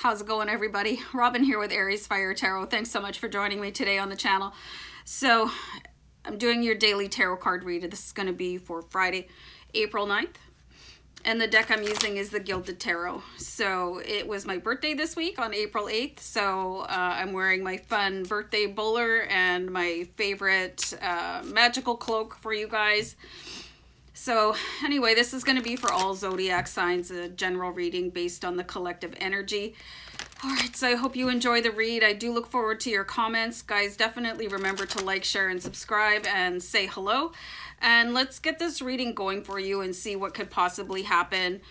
How's it going, everybody? Robin here with AriesFireTarot. Thanks so much for joining me today on the channel. So I'm doing your daily tarot card read. This is going to be for Friday, April 9th. And the deck I'm using is the Gilded Tarot. So it was my birthday this week on April 8th. So I'm wearing my fun birthday bowler and my favorite magical cloak for you guys. So anyway, this is going to be for all zodiac signs, a general reading based on the collective energy. All right, so I hope you enjoy the read. I do look forward to your comments. Guys, definitely remember to like, share, and subscribe and say hello. And let's get this reading going for you and see what could possibly happen.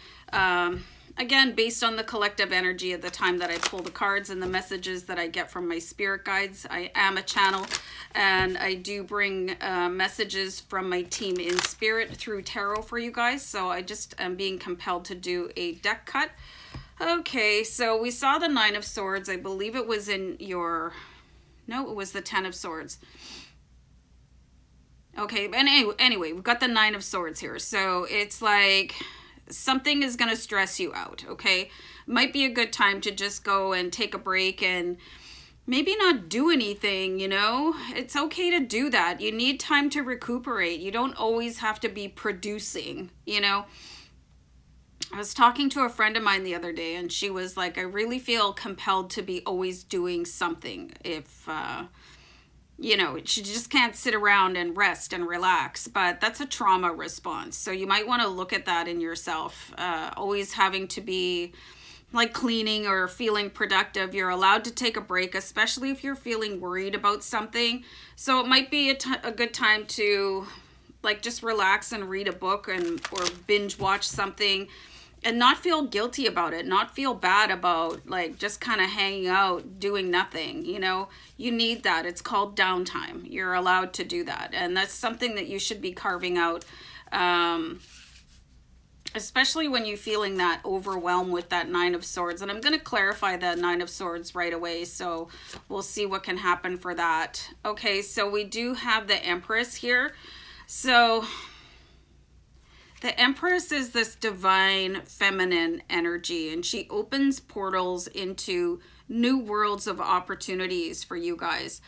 Again, based on the collective energy at the time that I pull the cards and the messages that I get from my spirit guides. I am a channel and I do bring messages from my team in spirit through tarot for you guys. So I just am being compelled to do a deck cut. Okay, so we saw the Nine of Swords. I believe it was in your... No, it was the Ten of Swords. Okay, and anyway, we've got the Nine of Swords here. So it's like... something is going to stress you out, okay? Might be a good time to just go and take a break and maybe not do anything, you know? It's okay to do that. You need time to recuperate. You don't always have to be producing, you know? I was talking to a friend of mine the other day and she was like, I really feel compelled to be always doing something if... you know, she just can't sit around and rest and relax, but that's a trauma response. So you might want to look at that in yourself. Always having to be like cleaning or feeling productive. You're allowed to take a break, especially if you're feeling worried about something. So it might be a good time to like just relax and read a book or binge watch something. And not feel guilty about it, not feel bad about like just kind of hanging out, doing nothing, you know. You need that. It's called downtime. You're allowed to do that. And that's something that you should be carving out, especially when you're feeling that overwhelmed with that Nine of Swords. And I'm going to clarify the Nine of Swords right away, so we'll see what can happen for that. Okay, so we do have the Empress here. So... the Empress is this divine feminine energy, and she opens portals into new worlds of opportunities for you guys.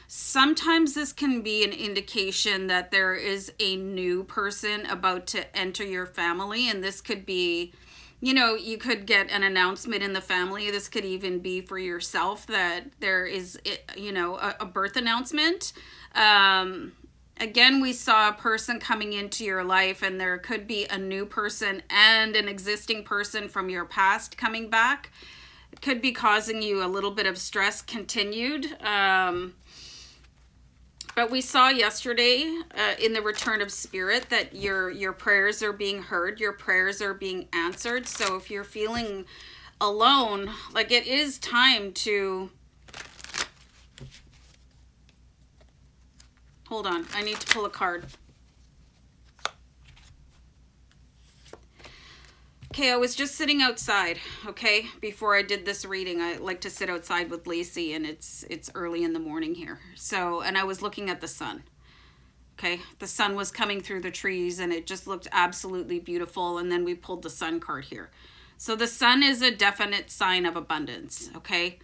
Sometimes this can be an indication that there is a new person about to enter your family, and this could be, you know, you could get an announcement in the family. This could even be for yourself that there is, you know, a birth announcement. Again, we saw a person coming into your life, and there could be a new person and an existing person from your past coming back. It could be causing you a little bit of stress continued. But we saw yesterday in the return of spirit that your prayers are being heard. Your prayers are being answered. So if you're feeling alone, like it is time to... Hold on, I need to pull a card. Okay, I was just sitting outside, okay? Before I did this reading, I like to sit outside with Lacey, and it's early in the morning here. So, and I was looking at the sun, okay? The sun was coming through the trees, and it just looked absolutely beautiful, and then we pulled the sun card here. So the sun is a definite sign of abundance, okay?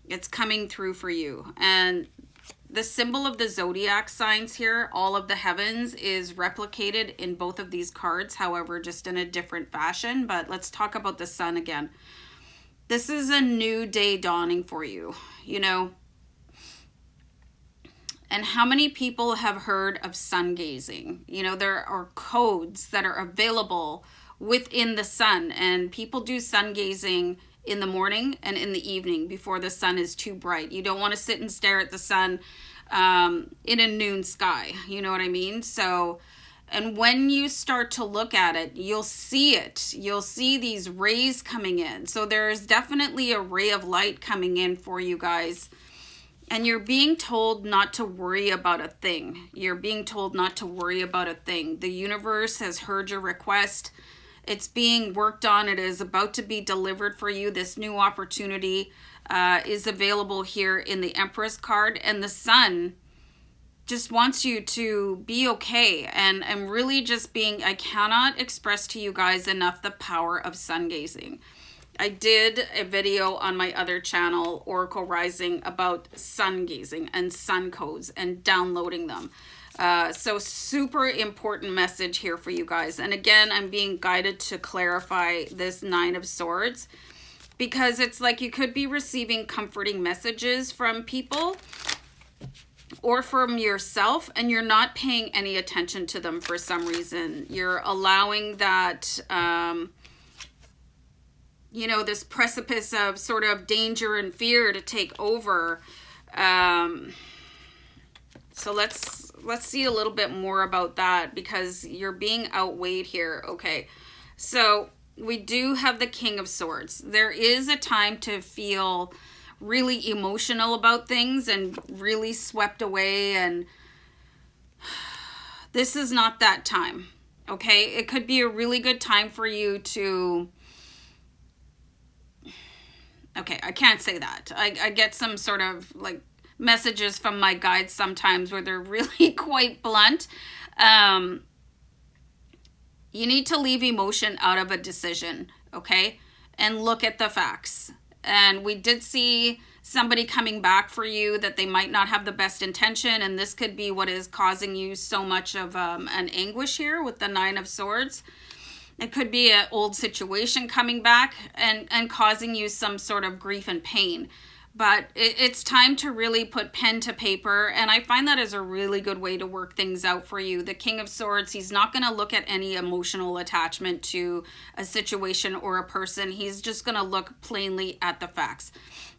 It's coming through for you, and... the symbol of the zodiac signs here, all of the heavens, is replicated in both of these cards, however, just in a different fashion. But let's talk about the sun again. This is a new day dawning for you, you know. And how many people have heard of sun gazing? You know, there are codes that are available within the sun, and people do sun gazing in the morning and in the evening before the sun is too bright. You don't want to sit and stare at the sun in a noon sky. You know what I mean? So, and when you start to look at it, you'll see it. You'll see these rays coming in. So there's definitely a ray of light coming in for you guys. And you're being told not to worry about a thing. You're being told not to worry about a thing. The universe has heard your request. It's being worked on. It is about to be delivered for you. This new opportunity is available here in the Empress card. And the sun just wants you to be okay. And I'm really just being... I cannot express to you guys enough the power of sun gazing. I did a video on my other channel, Oracle Rising, about sun gazing and sun codes and downloading them. So super important message here for you guys. And again, I'm being guided to clarify this Nine of Swords, because it's like you could be receiving comforting messages from people or from yourself, and you're not paying any attention to them for some reason. You're allowing that, you know, this precipice of sort of danger and fear to take over. So let's see a little bit more about that, because you're being outweighed here. Okay, so we do have the King of Swords. There is a time to feel really emotional about things and really swept away, and this is not that time. Okay, it could be a really good time for you to, okay, I can't say that. I get some sort of like messages from my guides sometimes where they're really quite blunt. You need to leave emotion out of a decision, okay? And look at the facts. And we did see somebody coming back for you that they might not have the best intention, and this could be what is causing you so much of an anguish here with the Nine of Swords. It could be an old situation coming back and causing you some sort of grief and pain. But it's time to really put pen to paper, and I find that is a really good way to work things out for you. The King of Swords, he's not going to look at any emotional attachment to a situation or a person. He's just going to look plainly at the facts.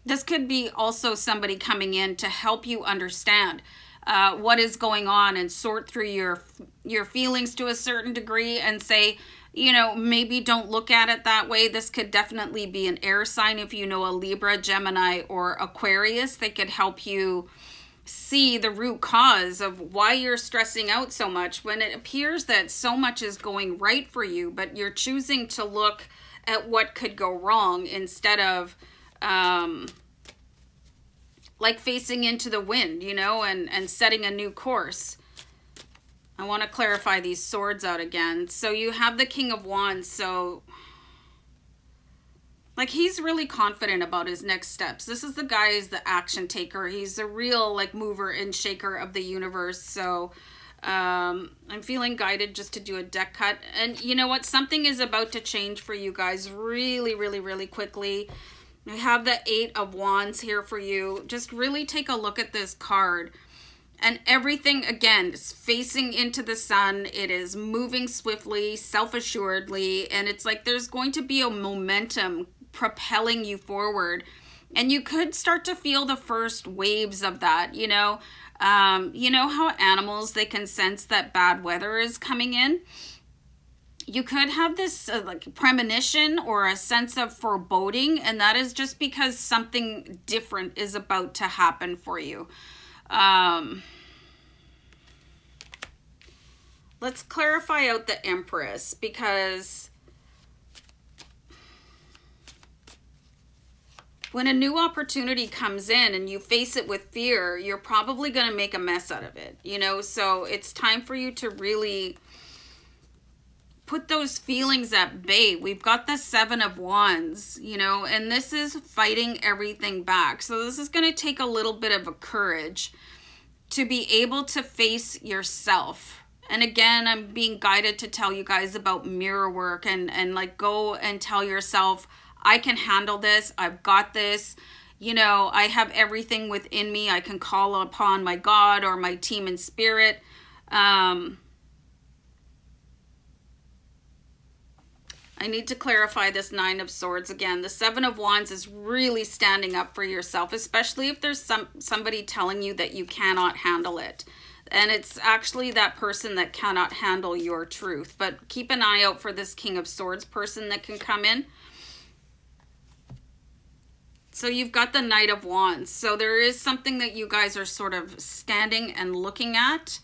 This could be also somebody coming in to help you understand what is going on and sort through your feelings to a certain degree and say, you know, maybe don't look at it that way. This could definitely be an air sign. If you know a Libra, Gemini, or Aquarius, they could help you see the root cause of why you're stressing out so much when it appears that so much is going right for you, but you're choosing to look at what could go wrong instead of like facing into the wind, you know, and setting a new course. I want to clarify these swords out again. So you have the King of Wands. So like he's really confident about his next steps. This is the guy who's the action taker. He's a real like mover and shaker of the universe. So I'm feeling guided just to do a deck cut. And you know what? Something is about to change for you guys really, really, really quickly. I have the Eight of Wands here for you. Just really take a look at this card. And everything, again, is facing into the sun. It is moving swiftly, self-assuredly. And it's like there's going to be a momentum propelling you forward. And you could start to feel the first waves of that, you know. You know how animals, they can sense that bad weather is coming in? You could have this like premonition or a sense of foreboding. And that is just because something different is about to happen for you. Let's clarify out the Empress, because when a new opportunity comes in and you face it with fear, you're probably going to make a mess out of it, you know? So it's time for you to really put those feelings at bay. We've got the Seven of Wands, you know, and this is fighting everything back. So this is going to take a little bit of a courage to be able to face yourself. And again, I'm being guided to tell you guys about mirror work and like go and tell yourself, I can handle this. I've got this. You know, I have everything within me. I can call upon my God or my team in spirit. I need to clarify this Nine of Swords again. The Seven of Wands is really standing up for yourself, especially if there's somebody telling you that you cannot handle it. And it's actually that person that cannot handle your truth. But keep an eye out for this King of Swords person that can come in. So you've got the Knight of Wands. So there is something that you guys are sort of standing and looking at.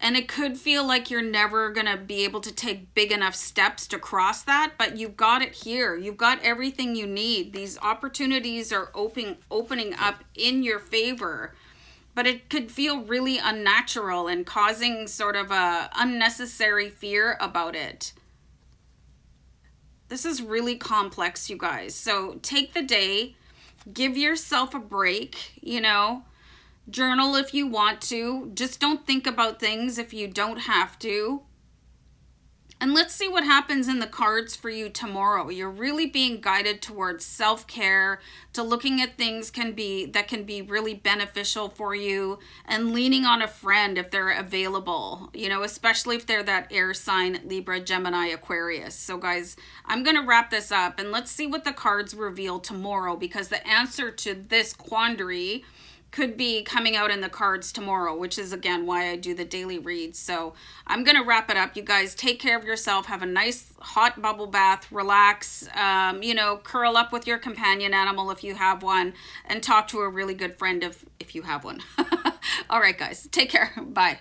And it could feel like you're never going to be able to take big enough steps to cross that, but you've got it here. You've got everything you need. These opportunities are opening up in your favor, but it could feel really unnatural and causing sort of a unnecessary fear about it. This is really complex, you guys. So take the day, give yourself a break, you know, journal if you want to. Just don't think about things if you don't have to. And let's see what happens in the cards for you tomorrow. You're really being guided towards self-care, to looking at things that can be really beneficial for you, and leaning on a friend if they're available, you know, especially if they're that air sign, Libra, Gemini, Aquarius. So guys, I'm going to wrap this up and let's see what the cards reveal tomorrow, because the answer to this quandary could be coming out in the cards tomorrow, which is again why I do the daily reads. So I'm gonna wrap it up. You guys take care of yourself, have a nice hot bubble bath, relax, you know, curl up with your companion animal if you have one, and talk to a really good friend if you have one. All right guys, take care. Bye.